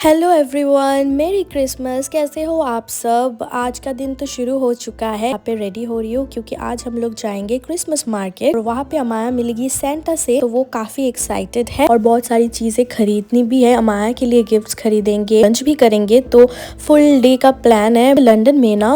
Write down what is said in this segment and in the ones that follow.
Hello everyone, मेरी Christmas. कैसे हो आप सब। आज का दिन तो शुरू हो चुका है। यहाँ पे रेडी हो रही हूँ क्योंकि आज हम लोग जाएंगे क्रिसमस मार्केट और वहाँ पे अमाया मिलेगी सेंटा से, तो वो काफी एक्साइटेड है और बहुत सारी चीजें खरीदनी भी है। अमाया के लिए गिफ्ट्स खरीदेंगे, लंच भी करेंगे, तो फुल डे का प्लान है। लंदन में ना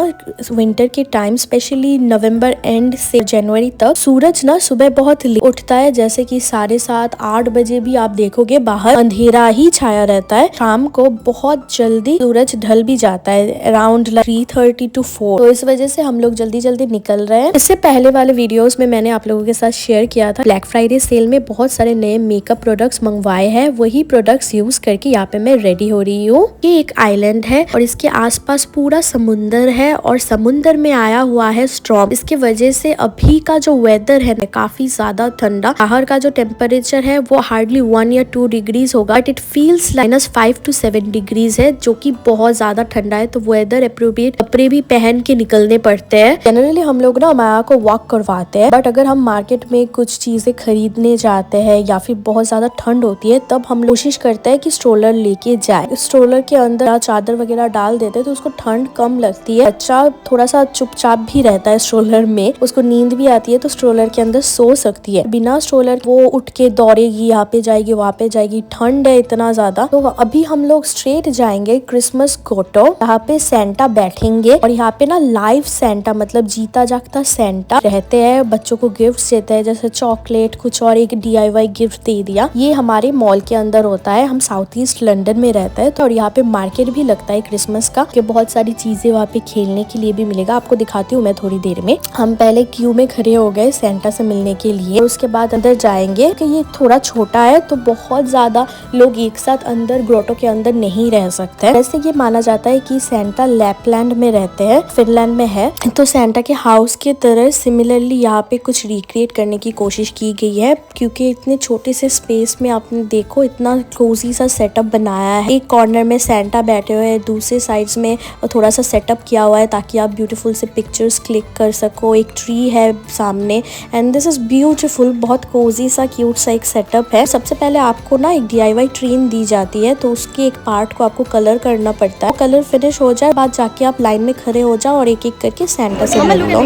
विंटर के टाइम स्पेशली नवम्बर एंड से जनवरी तक सूरज ना सुबह बहुत लेट उठता है, जैसे कि 7:30-8 बजे भी आप देखोगे बाहर अंधेरा ही छाया रहता है। शाम को बहुत जल्दी सूरज ढल भी जाता है, अराउंड 3:30 to 4। तो इस वजह से हम लोग जल्दी जल्दी निकल रहे हैं। इससे पहले वाले वीडियोस में मैंने आप लोगों के साथ शेयर किया था, ब्लैक फ्राइडे सेल में बहुत सारे नए मेकअप प्रोडक्ट्स मंगवाए हैं। वही प्रोडक्ट्स यूज करके यहाँ पे मैं रेडी हो रही हूँ। ये एक आइलैंड है और इसके आसपास पूरा समुंदर है और समुंदर में आया हुआ है स्ट्रॉम। इसके वजह से अभी का जो वेदर है काफी ज्यादा ठंडा। बाहर का जो टेम्परेचर है वो हार्डली 1 या 2 डिग्रीज होगा, but it feels -5 to 7 degrees है, जो कि बहुत ज्यादा ठंडा है। तो वेदर अप्रोप्रिएट कपड़े भी पहन के निकलने पड़ते हैं। जनरली हम लोग ना माया को वॉक करवाते हैं, बट अगर हम मार्केट में कुछ चीजें खरीदने जाते हैं या फिर बहुत ज्यादा ठंड होती है, तब हम कोशिश करते हैं कि स्ट्रोलर लेके जाए। स्ट्रोलर के अंदर चादर वगैरह डाल देते हैं तो उसको ठंड कम लगती है। बच्चा थोड़ा सा चुपचाप भी रहता है स्ट्रोलर में, उसको नींद भी आती है, तो स्ट्रोलर के अंदर सो सकती है। बिना स्ट्रोलर वो उठ के दौड़ेगी, यहाँ पे जाएगी वहाँ पे जाएगी, ठंड है इतना ज्यादा। तो अभी हम लोग स्ट्रेट जाएंगे क्रिसमस कोटो, यहाँ पे सेंटा बैठेंगे और यहाँ पे ना लाइव सेंटा मतलब जीता जागता सेंटा रहते हैं, बच्चों को गिफ्ट देते हैं, जैसे चॉकलेट कुछ और एक DIY गिफ्ट दे दिया। ये हमारे मॉल के अंदर होता है। हम साउथ ईस्ट लंदन में रहता है, तो और यहाँ पे मार्केट भी लगता है क्रिसमस का, कि बहुत सारी चीजें वहाँ पे खेलने के लिए भी मिलेगा। आपको दिखाती हूँ मैं थोड़ी देर में। हम पहले क्यू में खड़े हो गए सेंटा से मिलने के लिए, उसके बाद अंदर जाएंगे कि ये थोड़ा छोटा है तो बहुत ज्यादा लोग एक साथ अंदर ग्रोटो के अंदर नहीं रह सकते। वैसे ये माना जाता है कि सेंटा लैपलैंड में रहते हैं, फिनलैंड में है। तो सेंटा के हाउस के तरह सिमिलरली यहाँ पे कुछ रिक्रिएट करने की कोशिश की गई है, क्योंकि इतने छोटे से स्पेस में आपने देखो इतना कोजी सा सेटअप बनाया है। एक कॉर्नर में सेंटा बैठे हुए हैं, दूसरे साइड्स में थोड़ा सा सेटअप किया हुआ है ताकि आप ब्यूटीफुल से पिक्चर्स क्लिक कर सको। एक ट्री है सामने एंड दिस इज ब्यूटीफुल, बहुत कोजी सा क्यूट सा एक सेटअप है। सबसे पहले आपको ना एक DIY ट्रेन दी जाती है, तो उसके एक पार्ट को आपको कलर करना पड़ता है। कलर फिनिश हो जाए बाद जाके आप लाइन में खड़े हो जाओ और एक एक करके सेंटा से मिल लो।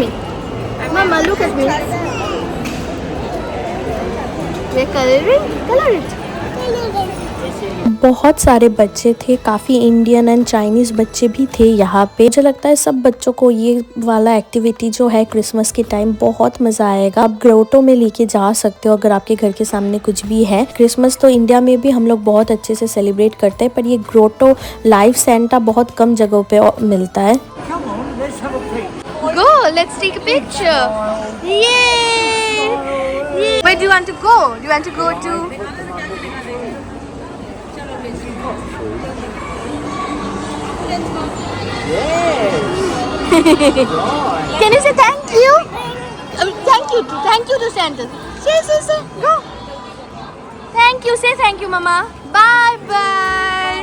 Mama, look at me. We're coloring? Color it. बहुत सारे बच्चे थे, काफी इंडियन एंड चाइनीज बच्चे भी थे यहाँ पे। मुझे लगता है सब बच्चों को ये वाला एक्टिविटी जो है क्रिसमस के टाइम बहुत मजा आएगा। आप ग्रोटो में लेके जा सकते हो अगर आपके घर के सामने कुछ भी है। क्रिसमस तो इंडिया में भी हम लोग बहुत अच्छे से सेलिब्रेट करते हैं, पर ये ग्रोटो लाइव सेंटा बहुत कम जगहों पे मिलता है। Go, let's take a picture. Yay! Yay! Where do you want to go? Do you want to go to? Can you say thank you? Thank you to Santa. Say, go. Thank you, say thank you, Mama. Bye bye.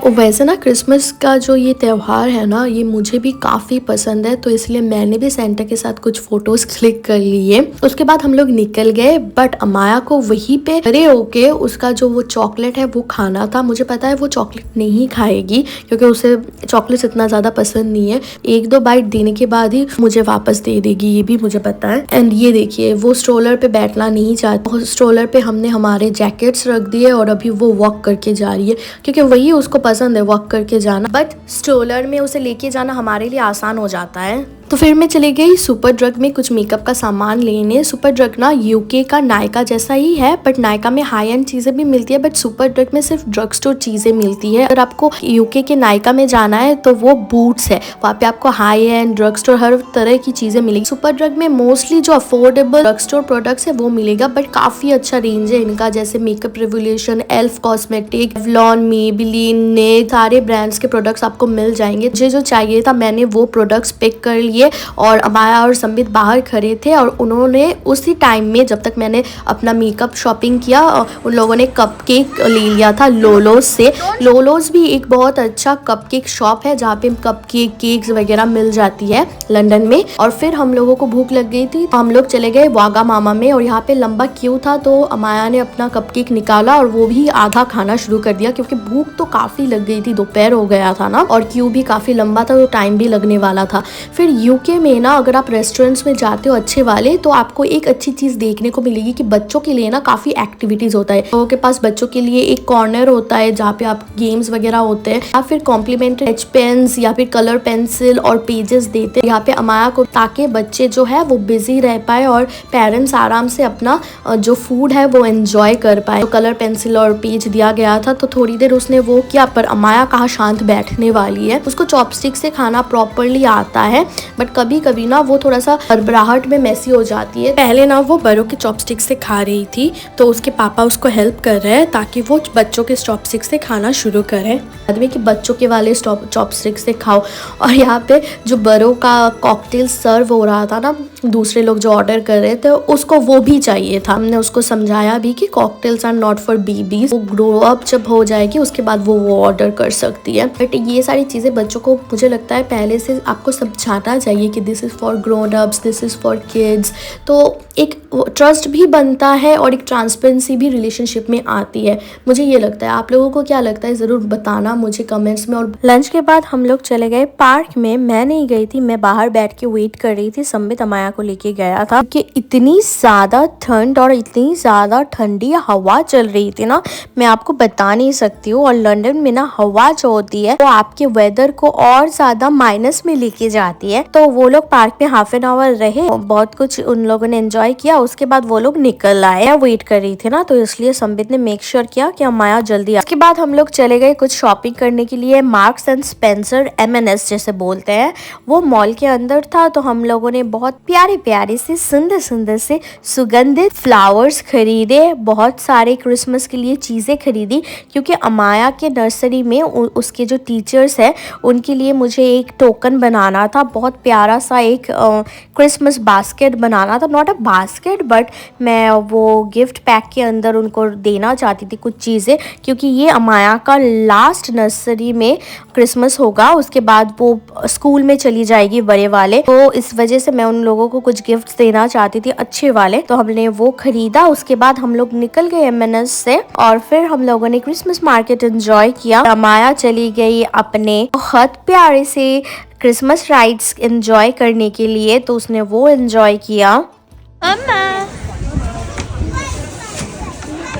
वैसे ना Christmas का जो ये त्योहार है ना, ये मुझे भी काफ़ी पसंद है, तो इसलिए मैंने भी सेंटा के साथ कुछ फोटोज क्लिक कर लिए। उसके बाद हम लोग निकल गए, बट अमाया को वहीं पे खड़े होके उसका जो वो चॉकलेट है वो खाना था। मुझे पता है वो चॉकलेट नहीं खाएगी क्योंकि उसे चॉकलेट इतना ज़्यादा पसंद नहीं है। 1-2 बाइट देने के बाद ही मुझे वापस दे देगी, ये भी मुझे पता है। एंड ये देखिए वो स्ट्रोलर पे बैठना नहीं चाहती। स्ट्रोलर पे हमने हमारे जैकेट्स रख दिए और अभी वो वॉक करके जा रही है, क्योंकि वही उसको पसंद है वॉक करके जाना, बट स्ट्रोलर में उसे लेके जाना हमारे लिए आसान हो जाता है। तो फिर मैं चली गई सुपर ड्रग में कुछ मेकअप का सामान लेने। सुपर ड्रग ना UK का नायका जैसा ही है, बट नायका में हाई एंड चीजें भी मिलती है, बट सुपर ड्रग में सिर्फ ड्रग स्टोर चीजें मिलती है। अगर आपको UK के नायका में जाना है तो वो बूट्स है, वहाँ पे आपको हाई एंड ड्रग स्टोर हर तरह की चीजें मिलेगी। सुपर ड्रग में मोस्टली जो अफोर्डेबल ड्रग स्टोर प्रोडक्ट्स है वो मिलेगा, बट काफी अच्छा रेंज है इनका, जैसे makeup revolution, elf cosmetic, Avalon, Maybelline, ने सारे ब्रांड्स के प्रोडक्ट्स आपको मिल जाएंगे। मुझे जो चाहिए था मैंने वो प्रोडक्ट्स पिक कर लिए लिए और अमाया और संबित बाहर खड़े थे और उन्होंने उसी टाइम में जब तक मैंने अपना मेकअप शॉपिंग किया उन लोगों ने कपकेक ले लिया था लोलोस से। लोलोस भी एक बहुत अच्छा कपकेक शॉप है जहाँ पे कपकेक केक्स वगैरह मिल जाती है लंदन में। और फिर हम लोगों को भूख लग गई थी तो हम लोग चले गए वागा मामा में और यहाँ पे लंबा क्यू था तो अमाया ने अपना कपकेक निकाला और वो भी आधा खाना शुरू कर दिया क्योंकि भूख तो काफी लग गई थी, दोपहर हो गया था ना और क्यू भी काफी लंबा था तो टाइम भी लगने वाला था। फिर यूके में ना अगर आप रेस्टोरेंट्स में जाते हो अच्छे वाले तो आपको एक अच्छी चीज देखने को मिलेगी कि बच्चों के लिए ना काफी एक्टिविटीज होता है। लोगों के पास बच्चों के लिए एक कॉर्नर होता है जहाँ पे आप गेम्स वगैरह होते हैं या फिर कॉम्प्लीमेंट्री स्केच पेन्स या फिर कलर पेंसिल और पेजेस देते हैं यहाँ पे अमाया को ताकि बच्चे जो है वो बिजी रह पाए और पेरेंट्स आराम से अपना जो फूड है वो एंजॉय कर पाए। तो कलर पेंसिल और पेज दिया गया था तो थोड़ी देर उसने वो किया पर अमाया कहाँ शांत बैठने वाली है। उसको चॉपस्टिक से खाना प्रॉपरली आता है बट कभी कभी ना वो थोड़ा सा हड़बड़ाहट में मैसी हो जाती है। पहले ना वो बड़ों के चॉपस्टिक से खा रही थी तो उसके पापा उसको हेल्प कर रहे हैं ताकि वो बच्चों के चॉपस्टिक से खाना शुरू करे। आदमी कि बच्चों के वाले चॉपस्टिक से खाओ। और यहाँ पे जो बड़ों का कॉकटेल सर्व हो रहा था ना, दूसरे लोग जो ऑर्डर कर रहे थे उसको वो भी चाहिए था। हमने उसको समझाया भी कि cocktails are not for babies, वो ग्रो अप जब हो जाएगी उसके बाद वो ऑर्डर कर सकती है। बट ये सारी चीजें बच्चों को मुझे लगता है पहले से आपको समझाना चाहिए कि this is for grown ups, this is for kids. तो एक ट्रस्ट भी बनता है और एक ट्रांसपेरेंसी भी रिलेशनशिप में आती है, मुझे ये लगता है। आप लोगों को क्या लगता है जरूर बताना मुझे कमेंट्स में। और लंच के बाद हम लोग चले गए पार्क में। मैं नहीं गई थी, मैं बाहर बैठ के वेट कर रही थी, संबित अमाया को लेके गया था कि इतनी ज्यादा ठंड और इतनी ज्यादा ठंडी हवा चल रही थी ना, मैं आपको बता नहीं सकती हूँ। और लंदन में ना हवा जो होती है वो आपके वेदर को और ज्यादा माइनस में लेके जाती है। तो वो लोग पार्क में हाफ एन आवर रहे, बहुत कुछ उन लोगों ने एंजॉय किया, उसके बाद वो लोग निकल आए। मैं वेट कर रही थी ना तो इसलिए संबित ने मेक श्योर किया कि अमाया जल्दी आ। उसके बाद हम लोग चले गए कुछ शॉपिंग करने के लिए। मार्क्स एंड स्पेंसर M&S जैसे बोलते हैं वो मॉल के अंदर था। तो हम लोगों ने बहुत प्यारे प्यारे से सुंदर सुंदर से सुगंधित फ्लावर्स खरीदे, बहुत सारे क्रिसमस के लिए चीजें खरीदी क्योंकि अमाया के नर्सरी में उसके जो टीचर्स है उनके लिए मुझे एक टोकन बनाना था, बहुत प्यारा सा एक क्रिसमस बास्केट बनाना था। नॉट अ बास्केट बट मैं वो गिफ्ट पैक के अंदर उनको देना चाहती थी कुछ चीज़ें क्योंकि ये अमाया का लास्ट नर्सरी में क्रिसमस होगा, उसके बाद वो स्कूल में चली जाएगी बड़े वाले। तो इस वजह से मैं उन लोगों को कुछ गिफ्ट देना चाहती थी अच्छे वाले, तो हमने वो खरीदा। उसके बाद हम लोग निकल गए M&S से और फिर हम लोगों ने क्रिसमस मार्केट एंजॉय किया। अमाया चली गई अपने बहुत प्यारे से क्रिसमस राइड्स एंजॉय करने के लिए, तो उसने वो एंजॉय किया।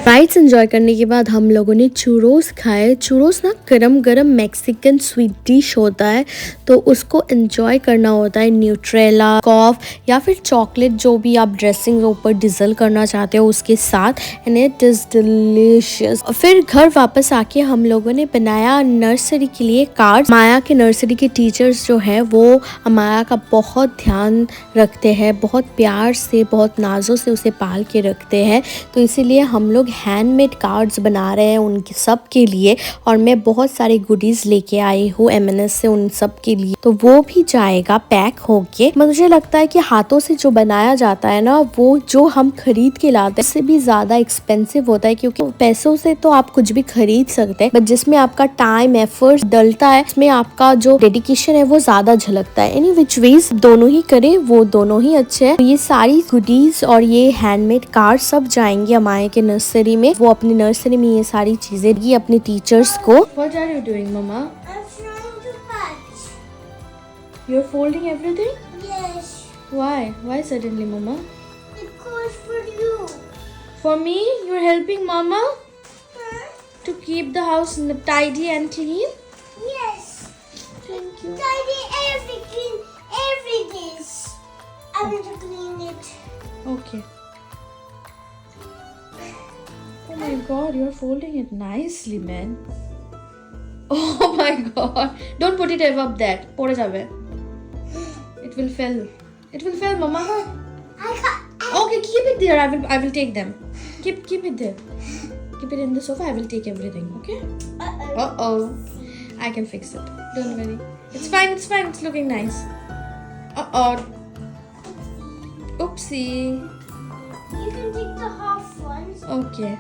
राइड्स एंजॉय करने के बाद हम लोगों ने चूरोस खाए। चूरोस ना गरम गरम मैक्सिकन स्वीट डिश होता है तो उसको एंजॉय करना होता है न्यूट्रेला कॉफ या फिर चॉकलेट जो भी आप ड्रेसिंग ऊपर डिजल करना चाहते हो उसके साथ, एंड इट इज डिलीशियस। फिर घर वापस आके हम लोगों ने बनाया नर्सरी के लिए कार्ड। माया के नर्सरी के टीचर्स जो है वो अमाया का बहुत ध्यान रखते हैं, बहुत प्यार से बहुत नाजों से उसे पाल के रखते हैं, तो इसीलिए हम लोग हैंडमेड कार्ड्स बना रहे हैं उनके सब के लिए। और मैं बहुत सारे गुडीज लेके आई हूँ M&S से उन सब के लिए, तो वो भी जाएगा पैक होके। मुझे लगता है कि हाथों से जो बनाया जाता है ना वो जो हम खरीद के लाते हैं उससे भी ज्यादा एक्सपेंसिव होता है क्योंकि पैसों से तो आप कुछ भी खरीद सकते हैं बट जिसमें आपका टाइम एफर्ट डलता है उसमें आपका जो डेडिकेशन है वो ज्यादा झलकता है। एनी विच वेज दोनों ही करे वो दोनों ही अच्छे हैं। ये सारी गुडीज और ये हैंडमेड कार्ड सब जाएंगे अमाया के नर्सरी में। वो अपनी नर्सरी में ये सारी चीजें दी अपने टीचर्स को। What are you doing, Mama? I'm trying to patch. You're folding everything? Yes. Why? Why suddenly, Mama? Because for you. For me? You're helping Mama Huh? to keep the house tidy and clean? Yes. Thank you. Tidy everything. Every day. I want to clean it. Okay. Oh my god, you're folding it nicely, man. Oh my god. Don't put it above that. পড়ে যাবে. It will fall. It will fall, Mama. I got. Okay, keep it there. I will take them. Keep it there. Keep it in the sofa. I will take everything, okay? Uh-oh. I can fix it. Don't worry. It's fine. It's looking nice. Oopsie. You can take the half ones. Okay.